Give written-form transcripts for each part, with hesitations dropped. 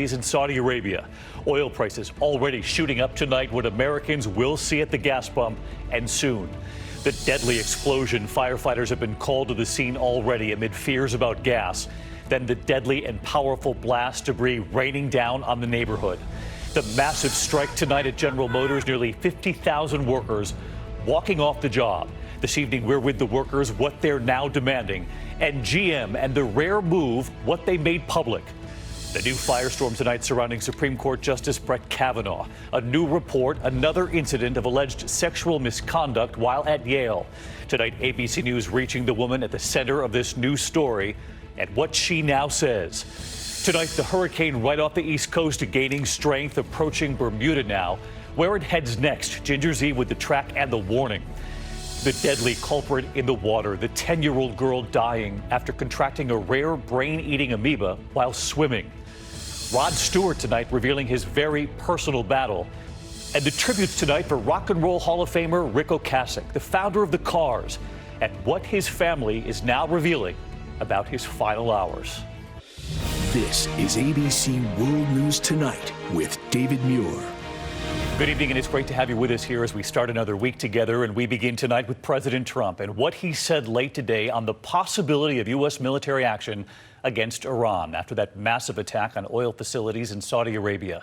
In Saudi Arabia, oil prices already shooting up tonight, what Americans will see at the gas pump, and soon. The deadly explosion, firefighters have been called to the scene already amid fears about gas. Then the deadly and powerful blast debris raining down on the neighborhood. The massive strike tonight at General Motors, nearly 50,000 workers walking off the job. This evening, we're with the workers, what they're now demanding, and GM and the rare move, what they made public. The new firestorm tonight surrounding Supreme Court Justice Brett Kavanaugh. A new report, another incident of alleged sexual misconduct while at Yale. Tonight, ABC News reaching the woman at the center of this new story and what she now says. Tonight, the hurricane right off the East Coast gaining strength, approaching Bermuda now. Where it heads next, Ginger Z with the track and the warning. The deadly culprit in the water, the 10-year-old girl dying after contracting a rare brain-eating amoeba while swimming. Rod Stewart tonight revealing his very personal battle. And the tributes tonight for Rock and Roll Hall of Famer Ric Ocasek, the founder of the Cars, and what his family is now revealing about his final hours. This is ABC World News Tonight with David Muir. Good evening, and it's great to have you with us here as we start another week together. And we begin tonight with President Trump and what he said late today on the possibility of U.S. military action against Iran after that massive attack on oil facilities in Saudi Arabia.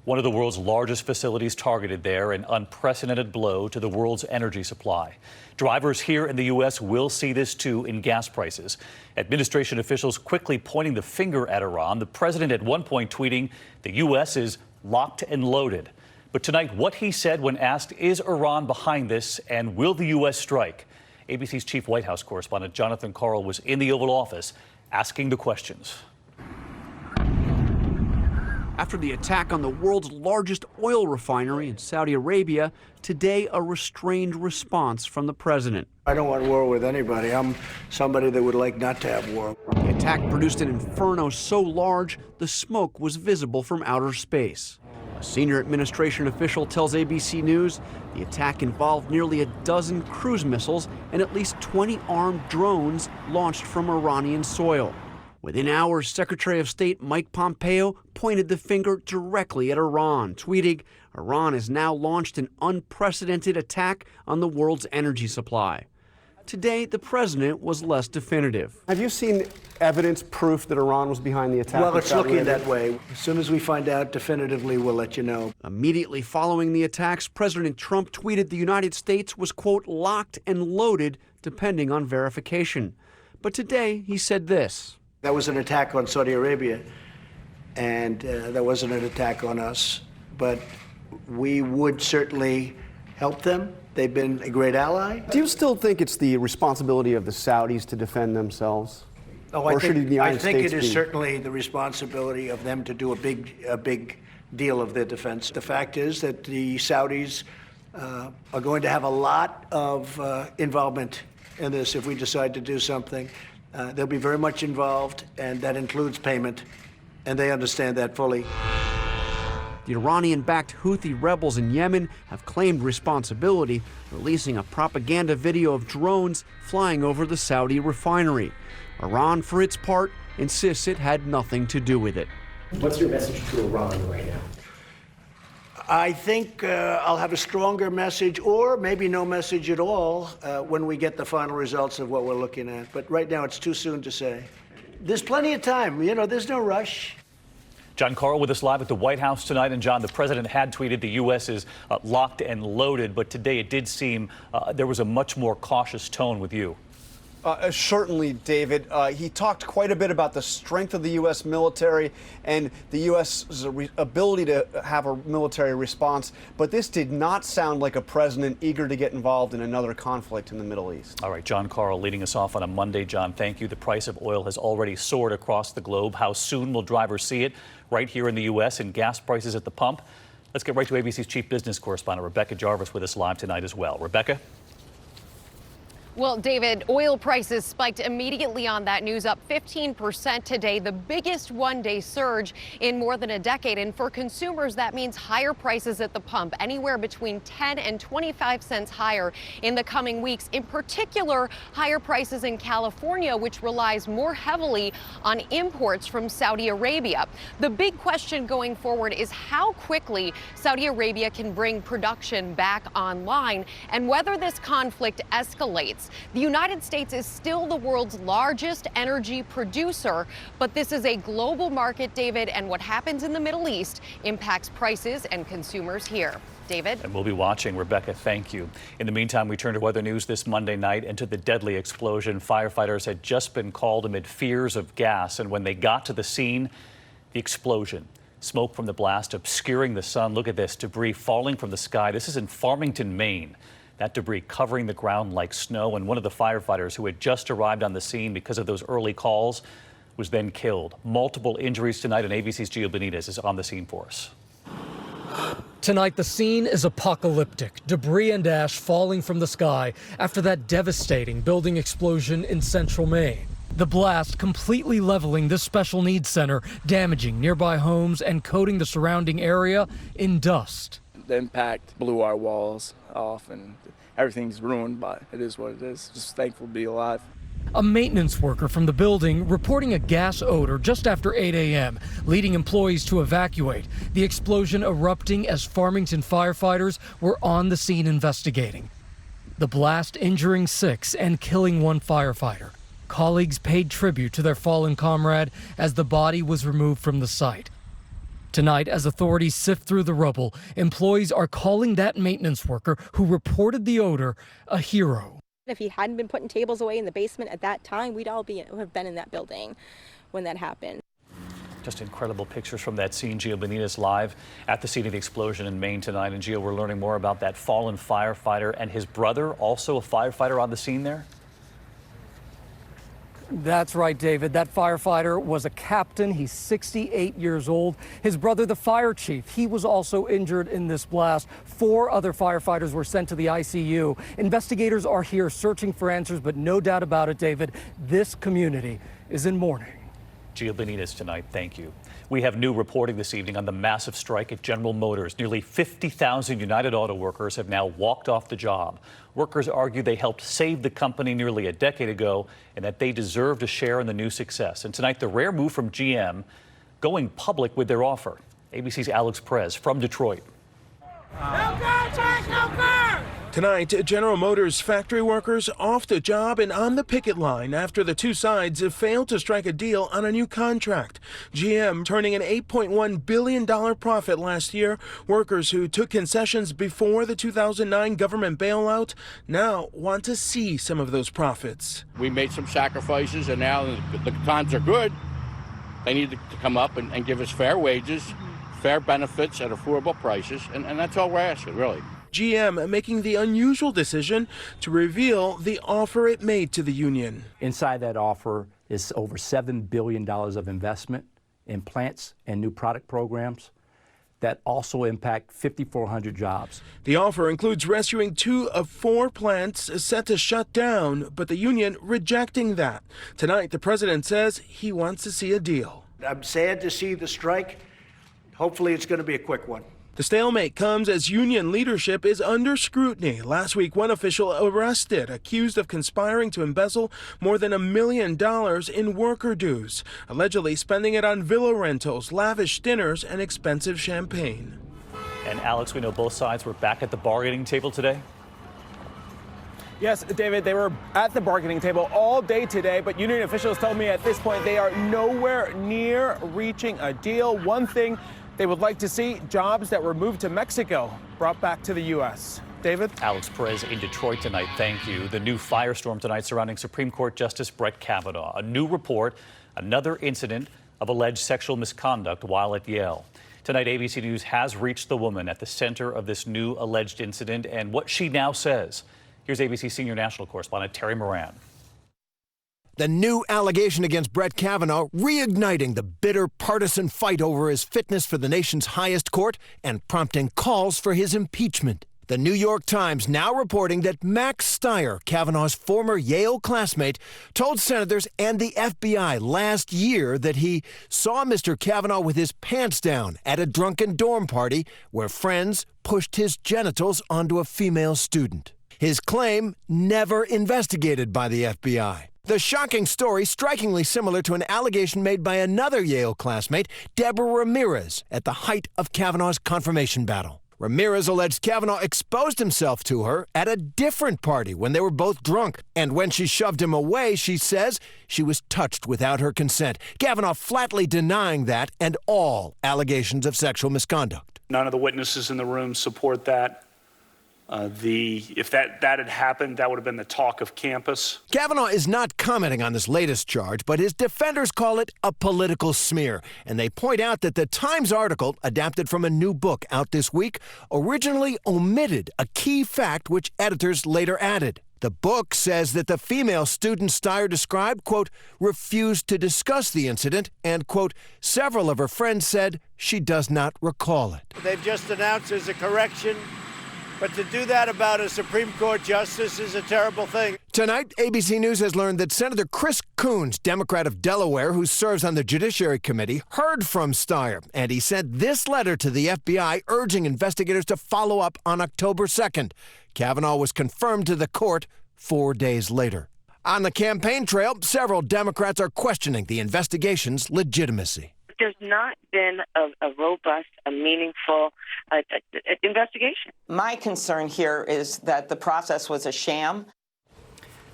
One of the world's largest facilities targeted there, an unprecedented blow to the world's energy supply. Drivers here in the U.S. will see this too in gas prices. Administration officials quickly pointing the finger at Iran. The president at one point tweeting, the U.S. is locked and loaded. But tonight, what he said when asked, is Iran behind this and will the U.S. strike? ABC's chief White House correspondent Jonathan Karl was in the Oval Office asking the questions. After the attack on the world's largest oil refinery in Saudi Arabia, today a restrained response from the president. I don't want war with anybody. I'm somebody that would like not to have war. The attack produced an inferno so large the smoke was visible from outer space. A senior administration official tells ABC News the attack involved nearly a dozen cruise missiles and at least 20 armed drones launched from Iranian soil. Within hours, Secretary of State Mike Pompeo pointed the finger directly at Iran, tweeting, Iran has now launched an unprecedented attack on the world's energy supply. Today, the president was less definitive. Have you seen evidence, proof that Iran was behind the attack? Well, it's looking that way. As soon as we find out definitively, we'll let you know. Immediately following the attacks, President Trump tweeted the United States was, quote, locked and loaded, depending on verification. But today, he said this. That was an attack on Saudi Arabia, and that wasn't an attack on us. But we would certainly help them. They've been a great ally. Do you still think it's the responsibility of the Saudis to defend themselves? Oh, or should the United States States it is be? certainly the responsibility of them to do a big deal of their defense. The fact is that the Saudis are going to have a lot of involvement in this if we decide to do something. They'll be very much involved, and that includes payment, and they understand that fully. The Iranian-backed Houthi rebels in Yemen have claimed responsibility, releasing a propaganda video of drones flying over the Saudi refinery. Iran, for its part, insists it had nothing to do with it. What's your message to Iran right now? I think I'll have a stronger message, or maybe no message at all, when we get the final results of what we're looking at. But right now, it's too soon to say. There's plenty of time. You know, there's no rush. John Karl with us live at the White House tonight. And John, the president had tweeted the U.S. is locked and loaded, but today it did seem there was a much more cautious tone with you. Certainly, David. He talked quite a bit about the strength of the U.S. military and the U.S.'s ability to have a military response. But this did not sound like a president eager to get involved in another conflict in the Middle East. All right, John Karl leading us off on a Monday. John, thank you. The price of oil has already soared across the globe. How soon will drivers see it right here in the U.S. in gas prices at the pump? Let's get right to ABC's chief business correspondent, Rebecca Jarvis, with us live tonight as well. Rebecca? Well, David, oil prices spiked immediately on that news, up 15% today, the biggest one-day surge in more than a decade. And for consumers, that means higher prices at the pump, anywhere between 10 and 25 cents higher in the coming weeks. In particular, higher prices in California, which relies more heavily on imports from Saudi Arabia. The big question going forward is how quickly Saudi Arabia can bring production back online and whether this conflict escalates. The United States is still the world's largest energy producer, but this is a global market, David, and what happens in the Middle East impacts prices and consumers here. David? And we'll be watching. Rebecca, thank you. In the meantime, we turn to weather news this Monday night and to the deadly explosion. Firefighters had just been called amid fears of gas, and when they got to the scene, the explosion. Smoke from the blast obscuring the sun. Look at this, debris falling from the sky. This is in Farmington, Maine. That debris covering the ground like snow, and one of the firefighters who had just arrived on the scene because of those early calls was then killed. Multiple injuries tonight, and ABC's Gio Benitez is on the scene for us. Tonight, the scene is apocalyptic. Debris and ash falling from the sky after that devastating building explosion in central Maine. The blast completely leveling this special needs center, damaging nearby homes and coating the surrounding area in dust. The impact blew our walls off and everything's ruined, but it is what it is. Just thankful to be alive. A maintenance worker from the building reporting a gas odor just after 8 a.m., leading employees to evacuate. The explosion erupting as Farmington firefighters were on the scene investigating. The blast injuring 6 and killing 1 firefighter. Colleagues paid tribute to their fallen comrade as the body was removed from the site. Tonight, as authorities sift through the rubble, employees are calling that maintenance worker who reported the odor a hero. If he hadn't been putting tables away in the basement at that time, we'd all have been in that building when that happened. Just incredible pictures from that scene. Gio Benitez live at the scene of the explosion in Maine tonight. And Gio, we're learning more about that fallen firefighter and his brother, also a firefighter on the scene there. That's right, David. That firefighter was a captain. He's 68 years old. His brother, the fire chief, he was also injured in this blast. 4 other firefighters were sent to the ICU. Investigators are here searching for answers, but no doubt about it, David, this community is in mourning. Gio Benitez tonight, thank you. We have new reporting this evening on the massive strike at General Motors. Nearly 50,000 United Auto workers have now walked off the job. Workers argue they helped save the company nearly a decade ago and that they deserved a share in the new success. And tonight, the rare move from GM going public with their offer. ABC's Alex Perez from Detroit. Tonight, General Motors factory workers off the job and on the picket line after the two sides have failed to strike a deal on a new contract. GM turning an $8.1 billion profit last year. Workers who took concessions before the 2009 government bailout now want to see some of those profits. We made some sacrifices, and now the times are good. They need to come up and give us fair wages, fair benefits at affordable prices, and that's all we're asking, really. GM making the unusual decision to reveal the offer it made to the union. Inside that offer is over $7 billion of investment in plants and new product programs that also impact 5,400 jobs. The offer includes rescuing 2 of 4 plants set to shut down, but the union rejecting that. Tonight, the president says he wants to see a deal. I'm sad to see the strike. Hopefully it's going to be a quick one. The stalemate comes as union leadership is under scrutiny. Last week, one official arrested, accused of conspiring to embezzle more than $1 million in worker dues, allegedly spending it on villa rentals, lavish dinners, and expensive champagne. And Alex, we know both sides were back at the bargaining table today. Yes, David, they were at the bargaining table all day today, but union officials told me at this point they are nowhere near reaching a deal. One thing they would like to see, jobs that were moved to Mexico brought back to the U.S. David? Alex Perez in Detroit tonight, thank you. The new firestorm tonight surrounding Supreme Court Justice Brett Kavanaugh. A new report, another incident of alleged sexual misconduct while at Yale. Tonight, ABC News has reached the woman at the center of this new alleged incident and what she now says. Here's ABC senior national correspondent Terry Moran. The new allegation against Brett Kavanaugh reigniting the bitter partisan fight over his fitness for the nation's highest court and prompting calls for his impeachment. The New York Times now reporting that Max Stier, Kavanaugh's former Yale classmate, told senators and the FBI last year that he saw Mr. Kavanaugh with his pants down at a drunken dorm party where friends pushed his genitals onto a female student. His claim never investigated by the FBI. The shocking story strikingly similar to an allegation made by another Yale classmate, Deborah Ramirez, at the height of Kavanaugh's confirmation battle. Ramirez alleged Kavanaugh exposed himself to her at a different party when they were both drunk. And when she shoved him away, she says she was touched without her consent. Kavanaugh flatly denying that and all allegations of sexual misconduct. None of the witnesses in the room support that. If that had happened, that would have been the talk of campus. Kavanaugh is not commenting on this latest charge, but his defenders call it a political smear. And they point out that the Times article, adapted from a new book out this week, originally omitted a key fact which editors later added. The book says that the female student Stier described, quote, refused to discuss the incident, and, quote, several of her friends said she does not recall it. They've just announced there's a correction. But to do that about a Supreme Court justice is a terrible thing. Tonight, ABC News has learned that Senator Chris Coons, Democrat of Delaware, who serves on the Judiciary Committee, heard from Stier, and he sent this letter to the FBI urging investigators to follow up on October 2nd. Kavanaugh was confirmed to the court 4 days later. On the campaign trail, several Democrats are questioning the investigation's legitimacy. There's not been a robust, a meaningful investigation. My concern here is that the process was a sham.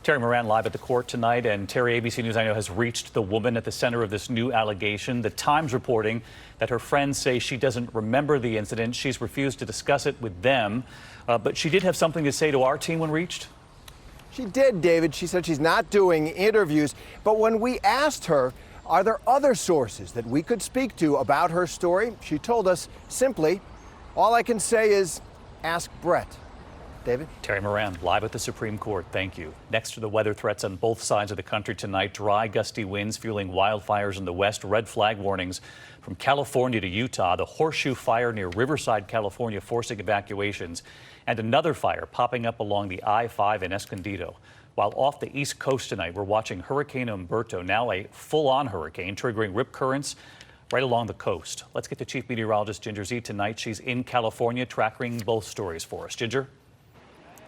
Terry Moran live at the court tonight. And Terry, ABC News, I know, has reached the woman at the center of this new allegation. The Times reporting that her friends say she doesn't remember the incident. She's refused to discuss it with them. But she did have something to say to our team when reached. She did, David. She said she's not doing interviews. But when we asked her, are there other sources that we could speak to about her story? She told us simply, all I can say is ask Brett. David? Terry Moran, live at the Supreme Court. Thank you. Next to the weather threats on both sides of the country tonight, dry, gusty winds fueling wildfires in the west, red flag warnings from California to Utah, the Horseshoe Fire near Riverside, California, forcing evacuations, and another fire popping up along the I-5 in Escondido. While off the East Coast tonight, we're watching Hurricane Umberto, now a full-on hurricane, triggering rip currents right along the coast. Let's get to Chief Meteorologist Ginger Zee tonight. She's in California tracking both stories for us. Ginger?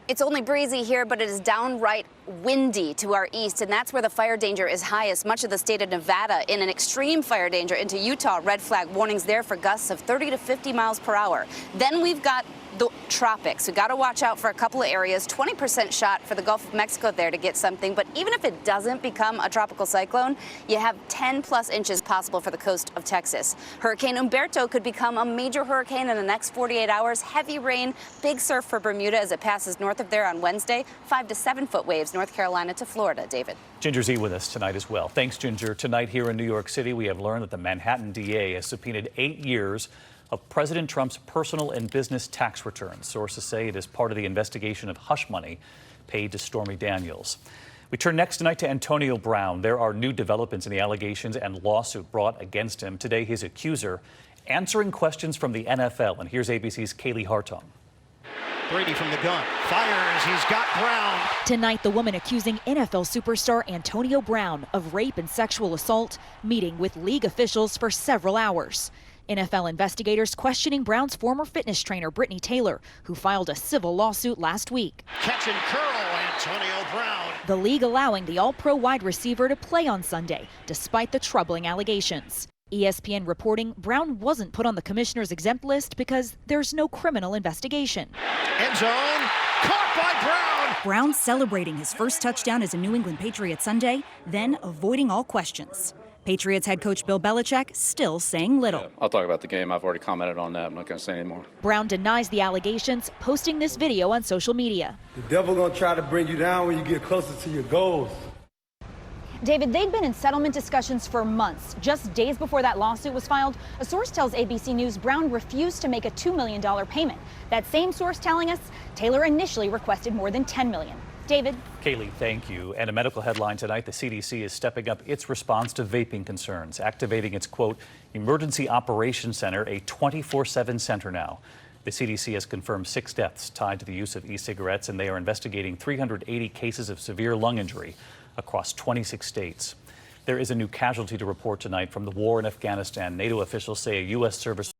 It's only breezy here, but it is downright windy to our east, and that's where the fire danger is highest. Much of the state of Nevada in an extreme fire danger. Into Utah, red flag warnings there for gusts of 30 to 50 miles per hour. Then we've got the tropics. We've got to watch out for a couple of areas. 20% shot for the Gulf of Mexico there to get something. But even if it doesn't become a tropical cyclone, you have 10 plus inches possible for the coast of Texas. Hurricane Umberto could become a major hurricane in the next 48 hours. Heavy rain, big surf for Bermuda as it passes north of there on Wednesday. 5 to 7 foot waves, North Carolina to Florida. David. Ginger Zee with us tonight as well. Thanks, Ginger. Tonight here in New York City, we have learned that the Manhattan DA has subpoenaed 8 years of President Trump's personal and business tax returns. Sources say it is part of the investigation of hush money paid to Stormy Daniels. We turn next tonight to Antonio Brown. There are new developments in the allegations and lawsuit brought against him. Today, his accuser answering questions from the NFL. And here's ABC's Kaylee Hartung. Brady from the gun. Fires. He's got Brown. Tonight, the woman accusing NFL superstar Antonio Brown of rape and sexual assault meeting with league officials for several hours. NFL investigators questioning Brown's former fitness trainer, Brittany Taylor, who filed a civil lawsuit last week. Catch and curl, Antonio Brown. The league allowing the all-pro wide receiver to play on Sunday, despite the troubling allegations. ESPN reporting Brown wasn't put on the commissioner's exempt list because there's no criminal investigation. End zone, caught by Brown. Brown celebrating his first touchdown as a New England Patriot Sunday, then avoiding all questions. Patriots head coach Bill Belichick still saying little. Yeah, I'll talk about the game. I've already commented on that. I'm not going to say anymore. Brown denies the allegations, posting this video on social media. The devil going to try to bring you down when you get closer to your goals. David, they'd been in settlement discussions for months. Just days before that lawsuit was filed, a source tells ABC News Brown refused to make a $2 million payment. That same source telling us Taylor initially requested more than $10 million. David. Kaylee, thank you. And a medical headline tonight, the CDC is stepping up its response to vaping concerns, activating its, quote, Emergency Operations Center, a 24/7 center now. The CDC has confirmed 6 deaths tied to the use of e-cigarettes, and they are investigating 380 cases of severe lung injury across 26 states. There is a new casualty to report tonight from the war in Afghanistan. NATO officials say a U.S. service